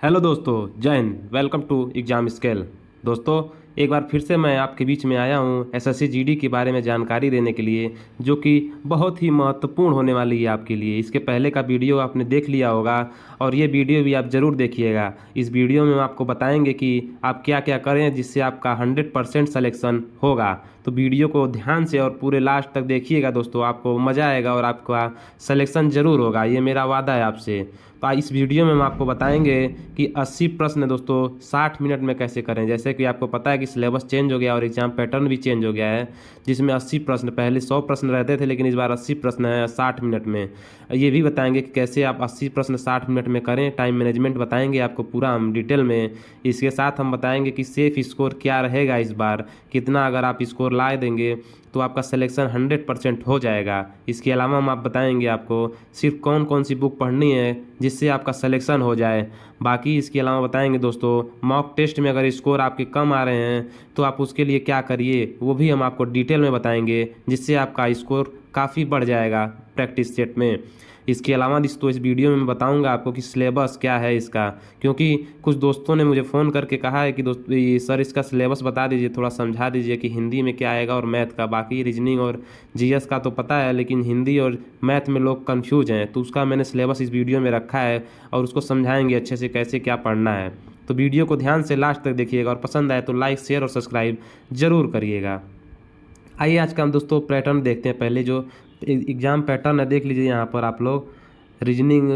Hello दोस्तों, जय Hind. Welcome to exam scale. दोस्तों, एक बार फिर से मैं आपके बीच में आया हूँ एसएससी जीडी के बारे में जानकारी देने के लिए, जो कि बहुत ही महत्वपूर्ण होने वाली है आपके लिए। इसके पहले का वीडियो आपने देख लिया होगा और ये वीडियो भी आप ज़रूर देखिएगा। इस वीडियो में हम आपको बताएंगे कि आप क्या क्या करें जिससे आपका 100% सलेक्शन होगा। तो वीडियो को ध्यान से और पूरे लास्ट तक देखिएगा दोस्तों, आपको मज़ा आएगा और आपका सलेक्शन ज़रूर होगा, ये मेरा वादा है आपसे। तो इस वीडियो में हम आपको बताएंगे कि 80 प्रश्न दोस्तों 60 मिनट में कैसे करें। जैसे कि आपको पता है कि सिलेबस चेंज हो गया और एग्जाम पैटर्न भी चेंज हो गया है, जिसमें 80 प्रश्न, पहले 100 प्रश्न रहते थे लेकिन इस बार 80 प्रश्न है 60 मिनट में। ये भी बताएंगे कि कैसे आप 80 प्रश्न 60 मिनट में करें। टाइम मैनेजमेंट बताएंगे आपको पूरा हम डिटेल में। इसके साथ हम बताएंगे कि सेफ स्कोर क्या रहेगा इस बार, कितना अगर आप स्कोर ला देंगे तो आपका सिलेक्शन 100% हो जाएगा। इसके अलावा हम आप बताएंगे आपको सिर्फ कौन कौन सी बुक पढ़नी है जिससे आपका सिलेक्शन हो जाए। बाकी इसके अलावा बताएंगे दोस्तों, मॉक टेस्ट में अगर स्कोर आपके कम आ रहे हैं तो आप उसके लिए क्या करिए, वो भी हम आपको डिटेल में बताएंगे, जिससे आपका स्कोर काफ़ी बढ़ जाएगा प्रैक्टिस सेट में। इसके अलावा दोस्तों, इस वीडियो में मैं बताऊंगा आपको कि सिलेबस क्या है इसका, क्योंकि कुछ दोस्तों ने मुझे फ़ोन करके कहा है कि दोस्त ये सर इसका सिलेबस बता दीजिए, थोड़ा समझा दीजिए कि हिंदी में क्या आएगा और मैथ का। बाकी रीजनिंग और जीएस का तो पता है, लेकिन हिंदी और मैथ में लोग कन्फ्यूज हैं, तो उसका मैंने सिलेबस इस वीडियो में रखा है और उसको समझाएंगे अच्छे से कैसे क्या पढ़ना है। तो वीडियो को ध्यान से लास्ट तक देखिएगा और पसंद आए तो लाइक, शेयर और सब्सक्राइब ज़रूर करिएगा। आइए आज का हम दोस्तों पैटर्न देखते हैं। पहले जो एग्ज़ाम पैटर्न है देख लीजिए यहाँ पर आप लोग। रीजनिंग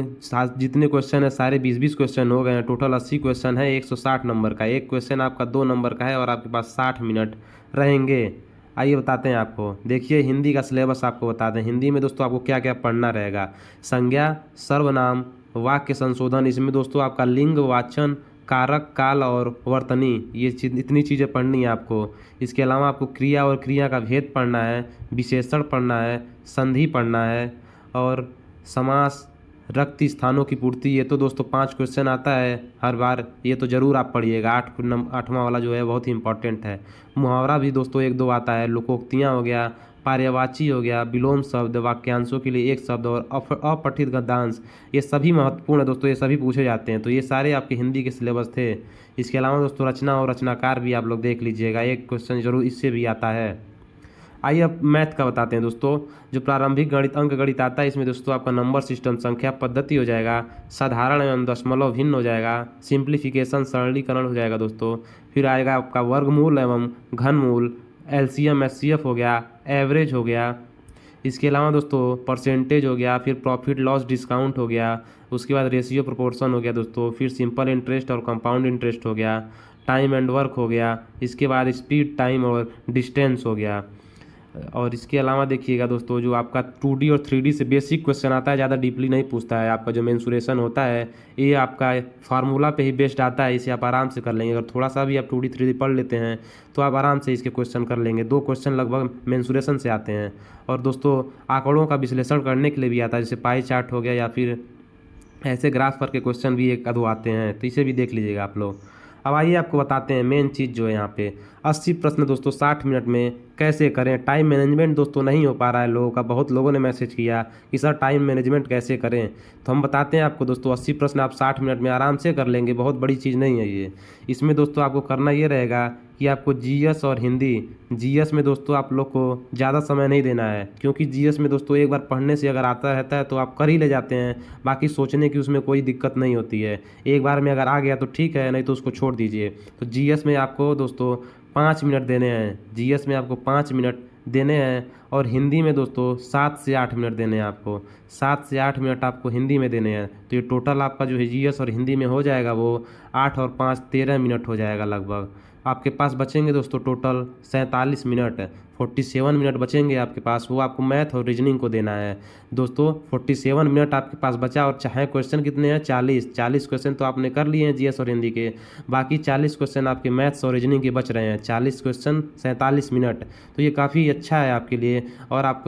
जितने क्वेश्चन है सारे 20-20 क्वेश्चन हो गए हैं। टोटल 80 क्वेश्चन है, 160 नंबर का। एक क्वेश्चन आपका 2 नंबर का है और आपके पास 60 मिनट रहेंगे। आइए बताते हैं आपको। देखिए हिंदी का सिलेबस आपको बताते हैं। हिंदी में दोस्तों आपको क्या क्या पढ़ना रहेगा। संज्ञा, सर्वनाम, वाक्य संशोधन, इसमें दोस्तों आपका लिंग, वाचन, कारक, काल और वर्तनी, ये इतनी चीज़ें पढ़नी है आपको। इसके अलावा आपको क्रिया और क्रिया का भेद पढ़ना है, विशेषण पढ़ना है, संधि पढ़ना है और समास, रक्त स्थानों की पूर्ति। ये तो दोस्तों 5 क्वेश्चन आता है हर बार, ये तो ज़रूर आप पढ़िएगा। 8वां वाला जो है बहुत ही इंपॉर्टेंट है। मुहावरा भी दोस्तों 1-2 आता है। लोकोक्तियाँ हो गया, पर्यायवाची हो गया, विलोम शब्द, वाक्यांशों के लिए एक शब्द और अपठित गद्यांश, ये सभी महत्वपूर्ण है दोस्तों, ये सभी पूछे जाते हैं। तो ये सारे आपके हिंदी के सिलेबस थे। इसके अलावा दोस्तों रचना और रचनाकार भी आप लोग देख लीजिएगा, एक क्वेश्चन जरूर इससे भी आता है। आइए अब मैथ का बताते हैं दोस्तों। जो प्रारंभिक गणित, अंक गणित आता है, इसमें दोस्तों आपका नंबर सिस्टम, संख्या पद्धति हो जाएगा, साधारण एवं दशमलव भिन्न हो जाएगा, सिंप्लीफिकेशन सरलीकरण हो जाएगा दोस्तों। फिर आएगा आपका वर्गमूल एवं घनमूल, एलसीएम एचसीएफ हो गया, एवरेज हो गया। इसके अलावा दोस्तों परसेंटेज हो गया, फिर प्रॉफिट लॉस डिस्काउंट हो गया, उसके बाद रेशियो प्रोपोर्शन हो गया दोस्तों, फिर सिंपल इंटरेस्ट और कंपाउंड इंटरेस्ट हो गया, टाइम एंड वर्क हो गया, इसके बाद स्पीड, टाइम और डिस्टेंस हो गया। और इसके अलावा देखिएगा दोस्तों, जो आपका 2D और 3D से बेसिक क्वेश्चन आता है, ज़्यादा डीपली नहीं पूछता है। आपका जो मेंसुरेशन होता है ये आपका फार्मूला पे ही बेस्ड आता है, इसे आप आराम से कर लेंगे। अगर थोड़ा सा भी आप 2D 3D पढ़ लेते हैं तो आप आराम से इसके क्वेश्चन कर लेंगे। 2 क्वेश्चन लगभग मेंसुरेशन से आते हैं। और दोस्तों आंकड़ों का विश्लेषण करने के लिए भी आता है, जैसे पाई चार्ट हो गया या फिर ऐसे ग्राफ पर के क्वेश्चन भी 1-2 आते हैं, तो इसे भी देख लीजिएगा आप लोग। अब आइए आपको बताते हैं मेन चीज़ जो है यहाँ पे 80 प्रश्न दोस्तों 60 मिनट में कैसे करें। टाइम मैनेजमेंट दोस्तों नहीं हो पा रहा है लोगों का। बहुत लोगों ने मैसेज किया कि सर टाइम मैनेजमेंट कैसे करें, तो हम बताते हैं आपको दोस्तों। 80 प्रश्न आप 60 मिनट में आराम से कर लेंगे, बहुत बड़ी चीज़ नहीं है ये। इसमें दोस्तों आपको करना ये रहेगा कि आपको जीएस और हिंदी, जीएस में दोस्तों आप लोग को ज़्यादा समय नहीं देना है, क्योंकि जीएस में दोस्तों एक बार पढ़ने से अगर आता रहता है तो आप कर ही ले जाते हैं। बाकी सोचने की उसमें कोई दिक्कत नहीं होती है। एक बार में अगर आ गया तो ठीक है, नहीं तो उसको छोड़ दीजिए। तो जीएस में आपको दोस्तों 5 मिनट देने हैं। जीएस में आपको 5 मिनट देने हैं और हिंदी में दोस्तों 7 से 8 मिनट देने हैं आपको। 7 से 8 मिनट आपको हिंदी में देने हैं। तो ये टोटल आपका जो है जीएस और हिंदी में हो जाएगा वो 8 और 5 13 मिनट हो जाएगा लगभग। आपके पास बचेंगे दोस्तों टोटल 47 मिनट, 47 मिनट बचेंगे आपके पास, वो आपको मैथ और रीजनिंग को देना है दोस्तों। 47 मिनट आपके पास बचा और चाहे क्वेश्चन कितने हैं 40 क्वेश्चन तो आपने कर लिए हैं जीएस और हिंदी के। बाकी 40 क्वेश्चन आपके मैथ्स और रीजनिंग के बच रहे हैं। 40 क्वेश्चन 47 मिनट, तो ये काफ़ी अच्छा है आपके लिए और आप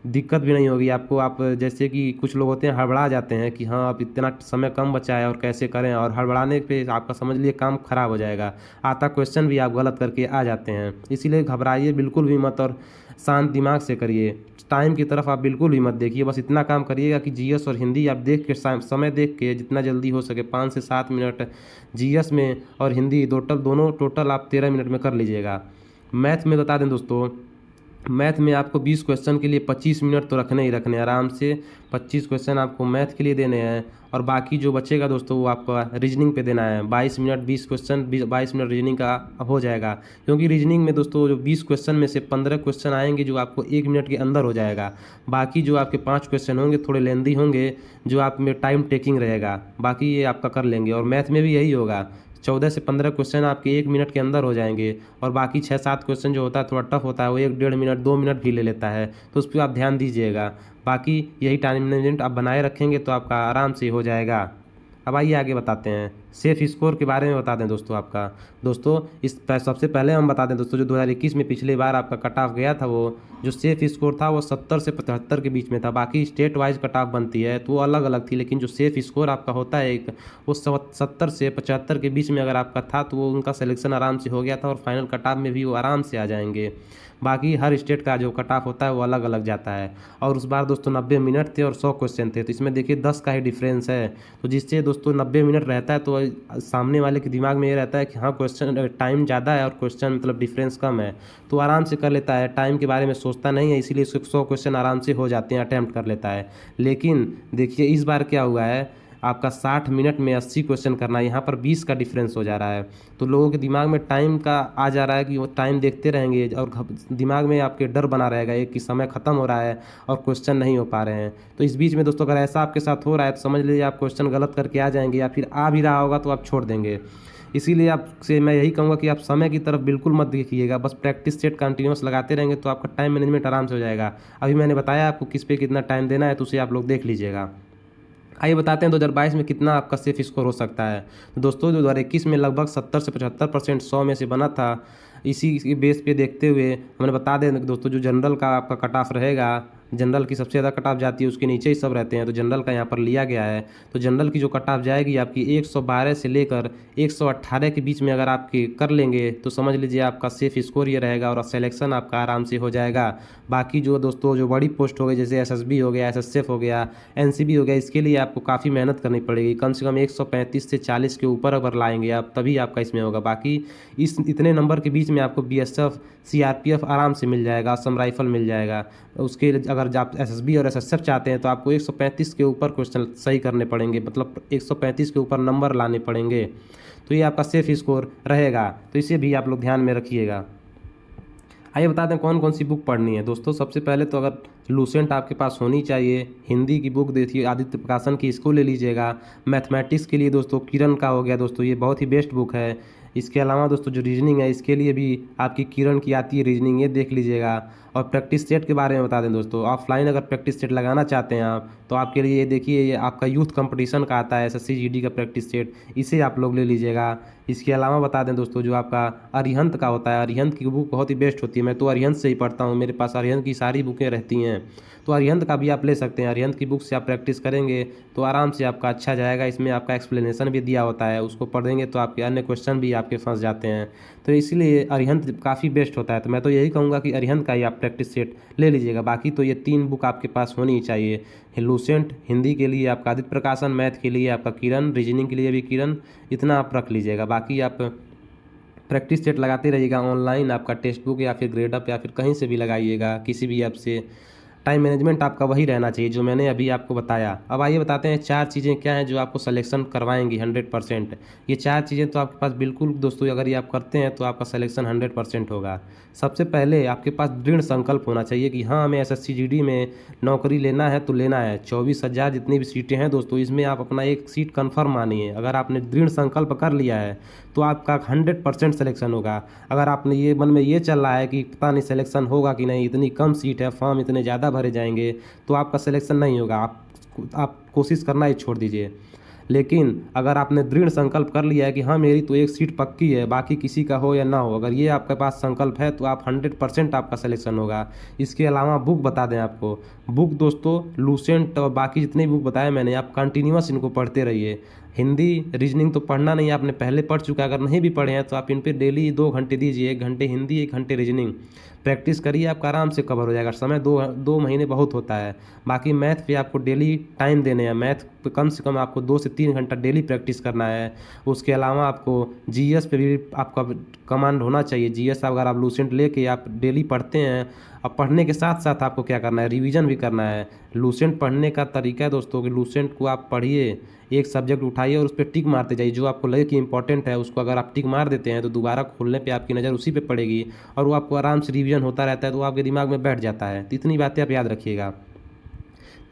दिक्कत भी नहीं होगी आपको। आप जैसे कि कुछ लोग होते हैं हड़बड़ा जाते हैं कि हाँ अब इतना समय कम बचा है और कैसे करें, और हड़बड़ाने पे आपका समझ लिए काम खराब हो जाएगा। आता क्वेश्चन भी आप गलत करके आ जाते हैं, इसीलिए घबराइए बिल्कुल भी मत। मत और शांत दिमाग से करिए। टाइम की तरफ आप बिल्कुल भी मत देखिए, बस इतना काम करिएगा कि जीएस और हिंदी आप देख के समय देख के जितना जल्दी हो सके 5 से 7 मिनट जीएस में और हिंदी दोनों टोटल आप 13 मिनट में कर लीजिएगा। मैथ में बता दें दोस्तों, मैथ में आपको 20 क्वेश्चन के लिए 25 मिनट तो रखने ही रखने, आराम से 25 क्वेश्चन आपको मैथ के लिए देने हैं और बाकी जो बचेगा दोस्तों वो आपका रीजनिंग पे देना है। 22 मिनट 20 क्वेश्चन 22 मिनट रीजनिंग का हो जाएगा, क्योंकि रीजनिंग में दोस्तों जो 20 क्वेश्चन में से 15 क्वेश्चन आएंगे जो आपको 1 मिनट के अंदर हो जाएगा। बाकी जो आपके 5 क्वेश्चन होंगे थोड़े लेंदी होंगे, जो आप में टाइम टेकिंग रहेगा, बाकी ये आपका कर लेंगे। और मैथ में भी यही होगा, 14 से 15 क्वेश्चन आपके 1 मिनट के अंदर हो जाएंगे और बाकी 6-7 क्वेश्चन जो होता है थोड़ा टफ होता है, वो 1-1.5 मिनट 2 मिनट भी ले लेता है, तो उस पर आप ध्यान दीजिएगा। बाकी यही टाइम मैनेजमेंट आप बनाए रखेंगे तो आपका आराम से हो जाएगा। अब आइए आगे बताते हैं, सेफ स्कोर के बारे में बता दें दोस्तों आपका। दोस्तों सबसे पहले हम बता दें दोस्तों, जो 2021 में पिछली बार आपका कट ऑफ गया था, वो जो सेफ स्कोर था वो 70 से 75 के बीच में था। बाकी स्टेट वाइज कट ऑफ बनती है तो वो अलग अलग थी, लेकिन जो सेफ स्कोर आपका होता है एक, वो 70 से 75 के बीच में अगर आपका था तो वो उनका सिलेक्शन आराम से हो गया था और फाइनल कट ऑफ में भी वो आराम से आ जाएंगे। बाकी हर स्टेट का जो कट ऑफ होता है वो अलग अलग जाता है। और उस बार दोस्तों 90 मिनट थे और 100 क्वेश्चन थे, तो इसमें देखिए 10 का ही डिफरेंस है। तो जिससे दोस्तों 90 मिनट रहता है तो सामने वाले के दिमाग में ये रहता है कि हाँ क्वेश्चन टाइम ज़्यादा है और क्वेश्चन मतलब डिफरेंस कम है, तो आराम से कर लेता है, टाइम के बारे में सोचता नहीं है, इसीलिए 100 क्वेश्चन आराम से हो जाते हैं, अटैम्प्ट कर लेता है। लेकिन देखिए इस बार क्या हुआ है, आपका 60 मिनट में 80 क्वेश्चन करना है, यहाँ पर 20 का डिफरेंस हो जा रहा है। तो लोगों के दिमाग में टाइम का आ जा रहा है कि वो टाइम देखते रहेंगे और दिमाग में आपके डर बना रहेगा एक कि समय ख़त्म हो रहा है और क्वेश्चन नहीं हो पा रहे हैं। तो इस बीच में दोस्तों अगर ऐसा आपके साथ हो रहा है तो समझ लीजिए आप क्वेश्चन गलत करके आ जाएंगे, या फिर आ भी रहा होगा तो आप छोड़ देंगे। इसीलिए आपसे मैं यही कहूँगा कि आप समय की तरफ बिल्कुल मत देखिएगा, बस प्रैक्टिस सेट कंटिन्यूस लगाते रहेंगे तो आपका टाइम मैनेजमेंट आराम से हो जाएगा। अभी मैंने बताया आपको किस पे कितना टाइम देना है, तो उसे आप लोग देख लीजिएगा। आइए बताते हैं 2022 में कितना आपका सेफ स्कोर हो सकता है। तो दोस्तों 2021 में लगभग 70 से 75% 100 में से बना था। इसी बेस पे देखते हुए हमने बता दें दोस्तों, जो जनरल का आपका कट ऑफ रहेगा, जनरल की सबसे ज़्यादा कट ऑफ जाती है, उसके नीचे ही सब रहते हैं, तो जनरल का यहाँ पर लिया गया है। तो जनरल की जो कट ऑफ जाएगी आपकी 112 से लेकर 118 के बीच में अगर आपकी कर लेंगे तो समझ लीजिए आपका सेफ स्कोर ये रहेगा और सिलेक्शन आपका आराम से हो जाएगा। बाकी जो दोस्तों जो बड़ी पोस्ट हो गई, जैसे एसएसबी हो गया, एसएसएफ हो गया, एनसीबी हो गया, इसके लिए आपको काफ़ी मेहनत करनी पड़ेगी, कम से कम 135 से 40 के ऊपर अगर लाएंगे आप तभी आपका इसमें होगा। बाकी इतने नंबर के बीच में आपको बीएसएफ, सीआरपीएफ आराम से मिल जाएगा, असम राइफल मिल जाएगा। उसके अगर आप एसएसबी और एसएसएफ चाहते हैं तो आपको 135 के ऊपर क्वेश्चन सही करने पड़ेंगे, मतलब 135 के ऊपर नंबर लाने पड़ेंगे, तो ये आपका सेफ स्कोर रहेगा। तो इसे भी आप लोग ध्यान में रखिएगा। आइए बता दें कौन कौन सी बुक पढ़नी है दोस्तों। सबसे पहले तो अगर लूसेंट आपके पास होनी चाहिए, हिंदी की बुक देखिए आदित्य प्रकाशन की, इसको ले लीजिएगा। मैथमेटिक्स के लिए दोस्तों किरण का हो गया दोस्तों, ये बहुत ही बेस्ट बुक है। इसके अलावा दोस्तों जो रीजनिंग है इसके लिए भी आपकी किरण की आती है रीजनिंग, ये देख लीजिएगा। और प्रैक्टिस सेट के बारे में बता दें दोस्तों, ऑफलाइन अगर प्रैक्टिस सेट लगाना चाहते हैं आप तो आपके लिए ये देखिए, ये आपका यूथ कंपटीशन का आता है एसएससी जीडी का प्रैक्टिस सेट, इसे आप लोग ले लीजिएगा। इसके अलावा बता दें दोस्तों जो आपका अरिहंत का होता है, अरिहंत की बुक बहुत ही बेस्ट होती है, मैं तो अरिहंत से ही पढ़ता हूँ, मेरे पास अरिहंत की सारी बुकें रहती हैं, तो अरिहंत का भी आप ले सकते हैं। अरिहंत की बुक से आप प्रैक्टिस करेंगे तो आराम से आपका अच्छा जाएगा। इसमें आपका एक्सप्लेनेशन भी दिया होता है, उसको पढ़ेंगे तो आपके अन्य क्वेश्चन भी आपके फंस जाते हैं, तो इसलिए अरिहंत काफ़ी बेस्ट होता है। तो मैं तो यही कहूँगा कि अरिहंत का ही आप प्रैक्टिस सेट ले लीजिएगा। बाकी तो ये 3 बुक आपके पास होनी ही चाहिए, लूसेंट हिंदी के लिए आपका आदित्य प्रकाशन, मैथ के लिए आपका किरण, रीजनिंग के लिए भी किरण, इतना आप रख लीजिएगा। बाकी आप प्रैक्टिस सेट लगाते रहिएगा, ऑनलाइन आपका टेक्स्ट बुक या फिर ग्रेडअप या फिर कहीं से भी लगाइएगा, किसी भी ऐप से। टाइम मैनेजमेंट आपका वही रहना चाहिए जो मैंने अभी आपको बताया। अब आइए बताते हैं 4 चीज़ें क्या हैं जो आपको सिलेक्शन करवाएंगी 100%। ये 4 चीज़ें तो आपके पास बिल्कुल दोस्तों अगर ये आप करते हैं तो आपका सिलेक्शन 100% होगा। सबसे पहले आपके पास दृढ़ संकल्प होना चाहिए कि हाँ हमें एसएससी जीडी में नौकरी लेना है तो लेना है। 24,000 जितनी भी सीटें हैं दोस्तों, इसमें आप अपना एक सीट कन्फर्म मानिए। अगर आपने दृढ़ संकल्प कर लिया है तो आपका 100% सिलेक्शन होगा। अगर आपने ये मन में ये चल रहा है कि पता नहीं सिलेक्शन होगा कि नहीं, इतनी कम सीट है, फॉर्म इतने ज़्यादा भरे जाएंगे, तो आपका सिलेक्शन नहीं होगा। आप कोशिश करना ही छोड़ दीजिए। लेकिन अगर आपने दृढ़ संकल्प कर लिया है कि हाँ मेरी तो एक सीट पक्की है, बाकी किसी का हो या ना हो, अगर ये आपके पास संकल्प है तो आप 100% आपका सिलेक्शन होगा। इसके अलावा बुक बता दें आपको, बुक दोस्तों लूसेंट और बाकी जितने बुक बताए मैंने, आप कंटिन्यूअस इनको पढ़ते रहिए। हिंदी रीजनिंग तो पढ़ना नहीं, आपने पहले पढ़ चुका है। अगर नहीं भी पढ़े हैं तो आप इन पे डेली 2 घंटे दीजिए, 1 घंटे हिंदी 1 घंटे रीजनिंग प्रैक्टिस करिए, आपका आराम से कवर हो जाएगा। समय 2 महीने बहुत होता है। बाकी मैथ पे आपको डेली टाइम देने हैं, मैथ पे कम से कम आपको 2 से 3 घंटा डेली प्रैक्टिस करना है। उसके अलावा आपको जीएस पे भी आपका कमांड होना चाहिए। जीएस अगर आप लूसेंट लेके आप डेली पढ़ते हैं, अब पढ़ने के साथ साथ आपको क्या करना है, रिवीजन भी करना है। लूसेंट पढ़ने का तरीका है दोस्तों कि लूसेंट को आप पढ़िए, एक सब्जेक्ट उठाइए और उस पर टिक मारते जाइए। जो आपको लगे कि इंपॉर्टेंट है उसको अगर आप टिक मार देते हैं तो दोबारा खोलने पे आपकी नज़र उसी पे पड़ेगी और वो आपको आराम से रिवीजन होता रहता है, तो आपके दिमाग में बैठ जाता है। तो इतनी बातें आप याद रखिएगा।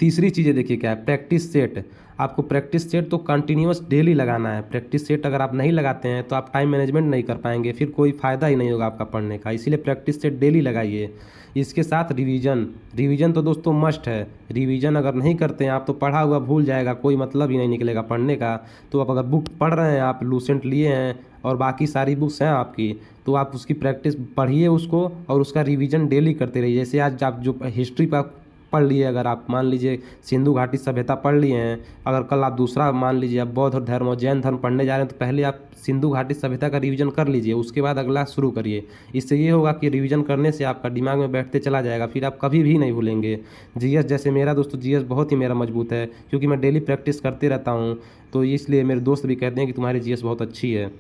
तीसरी चीज़ें देखिए क्या है, प्रैक्टिस सेट। आपको प्रैक्टिस सेट तो कंटिन्यूअस डेली लगाना है। प्रैक्टिस सेट अगर आप नहीं लगाते हैं तो आप टाइम मैनेजमेंट नहीं कर पाएंगे, फिर कोई फ़ायदा ही नहीं होगा आपका पढ़ने का। इसीलिए प्रैक्टिस सेट डेली लगाइए। इसके साथ रिवीजन तो दोस्तों मस्ट है। रिवीजन अगर नहीं करते हैं आप तो पढ़ा हुआ भूल जाएगा, कोई मतलब ही नहीं निकलेगा पढ़ने का। तो आप अगर बुक पढ़ रहे हैं, आप लूसेंट लिए हैं और बाकी सारी बुक्स हैं आपकी, तो आप उसकी प्रैक्टिस पढ़िए उसको और उसका रिवीजन डेली करते रहिए। जैसे आज आप जो हिस्ट्री पर पढ़ लिए, अगर आप मान लीजिए सिंधु घाटी सभ्यता पढ़ लिए हैं, अगर कल आप दूसरा मान लीजिए आप बौद्ध धर्म और जैन धर्म पढ़ने जा रहे हैं तो पहले आप सिंधु घाटी सभ्यता का रिवीजन कर लीजिए, उसके बाद अगला शुरू करिए। इससे ये होगा कि रिवीजन करने से आपका दिमाग में बैठते चला जाएगा, फिर आप कभी भी नहीं भूलेंगे। जीएस जैसे मेरा दोस्तों जीएस बहुत ही मेरा मजबूत है, क्योंकि मैं डेली प्रैक्टिस करते रहता हूँ। तो इसलिए मेरे दोस्त भी कहते हैं कि तुम्हारी जीएस बहुत अच्छी है।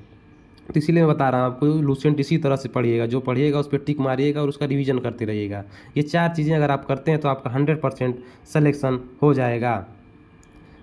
तो इसीलिए मैं बता रहा हूँ आपको, लूसेंट इसी तरह से पढ़िएगा, जो पढ़िएगा उस पर टिक मारिएगा और उसका रिवीजन करते रहिएगा। ये 4 चीज़ें अगर आप करते हैं तो आपका 100% सिलेक्शन हो जाएगा।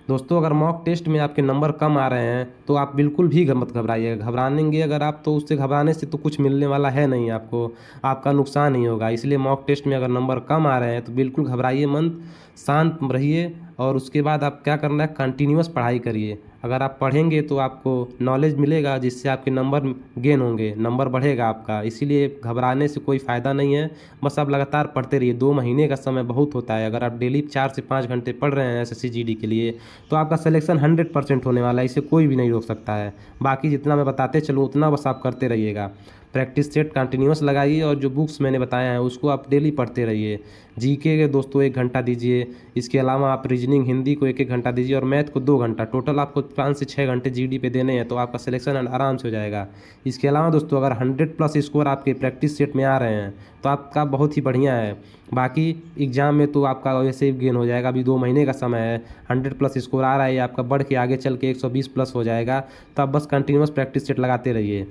दोस्तों अगर मॉक टेस्ट में आपके नंबर कम आ रहे हैं तो आप बिल्कुल भी मत घबराइएगा। घबराएंगे अगर आप तो उससे घबराने से तो कुछ मिलने वाला है नहीं आपको, आपका नुकसान ही होगा। इसलिए मॉक टेस्ट में अगर नंबर कम आ रहे हैं तो बिल्कुल घबराइए मत, शांत रहिए और उसके बाद आप क्या करना है, कंटिन्यूअस पढ़ाई करिए। अगर आप पढ़ेंगे तो आपको नॉलेज मिलेगा, जिससे आपके नंबर गेन होंगे, नंबर बढ़ेगा आपका। इसीलिए घबराने से कोई फ़ायदा नहीं है, बस आप लगातार पढ़ते रहिए। 2 महीने का समय बहुत होता है। अगर आप डेली 4 से 5 घंटे पढ़ रहे हैं एसएससी जीडी के लिए तो आपका सिलेक्शन 100% होने वाला है, इसे कोई भी नहीं रोक सकता है। बाकी जितना मैं बताते चलूँ उतना बस आप करते रहिएगा। प्रैक्टिस सेट कंटिन्यूअस लगाइए और जो बुक्स मैंने बताया है उसको आप डेली पढ़ते रहिए। जीके के दोस्तों 1 घंटा दीजिए, इसके अलावा आप रीजनिंग हिंदी को 1-1 घंटा दीजिए और मैथ को 2 घंटा। टोटल आपको 5 से 6 घंटे जीडी पे देने हैं, तो आपका सिलेक्शन आराम से हो जाएगा। इसके अलावा दोस्तों अगर 100+ स्कोर आपके प्रैक्टिस सेट में आ रहे हैं तो आपका बहुत ही बढ़िया है। बाकी एग्ज़ाम में तो आपका वैसे ही गेन हो जाएगा। अभी 2 महीने का समय है, 100+ स्कोर आ रहा है, आपका बढ़ के आगे चल के 120+ हो जाएगा। तो आप बस कंटिन्यूअस प्रैक्टिस सेट लगाते रहिए।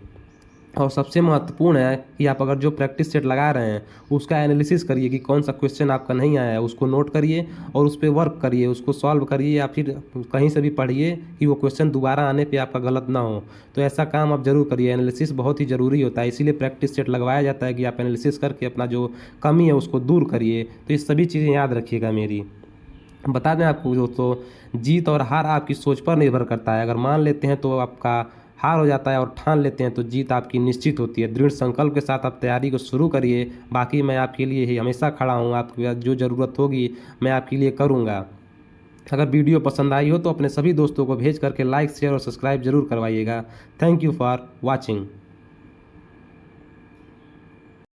और सबसे महत्वपूर्ण है कि आप अगर जो प्रैक्टिस सेट लगा रहे हैं उसका एनालिसिस करिए कि कौन सा क्वेश्चन आपका नहीं आया है, उसको नोट करिए और उस पर वर्क करिए, उसको सॉल्व करिए, या फिर कहीं से भी पढ़िए कि वो क्वेश्चन दोबारा आने पे आपका गलत ना हो। तो ऐसा काम आप ज़रूर करिए। एनालिसिस बहुत ही ज़रूरी होता है, इसीलिए प्रैक्टिस सेट लगवाया जाता है कि आप एनालिसिस करके अपना जो कमी है उसको दूर करिए। तो ये सभी चीज़ें याद रखिएगा मेरी। बता दें आपको दोस्तों, जीत और हार आपकी सोच पर निर्भर करता है। अगर मान लेते हैं तो आपका हार हो जाता है और ठान लेते हैं तो जीत आपकी निश्चित होती है। दृढ़ संकल्प के साथ आप तैयारी को शुरू करिए। बाकी मैं आपके लिए ही हमेशा खड़ा हूँ, आपकी जो ज़रूरत होगी मैं आपके लिए करूँगा। अगर वीडियो पसंद आई हो तो अपने सभी दोस्तों को भेज करके लाइक शेयर और सब्सक्राइब जरूर करवाइएगा। Thank you for watching.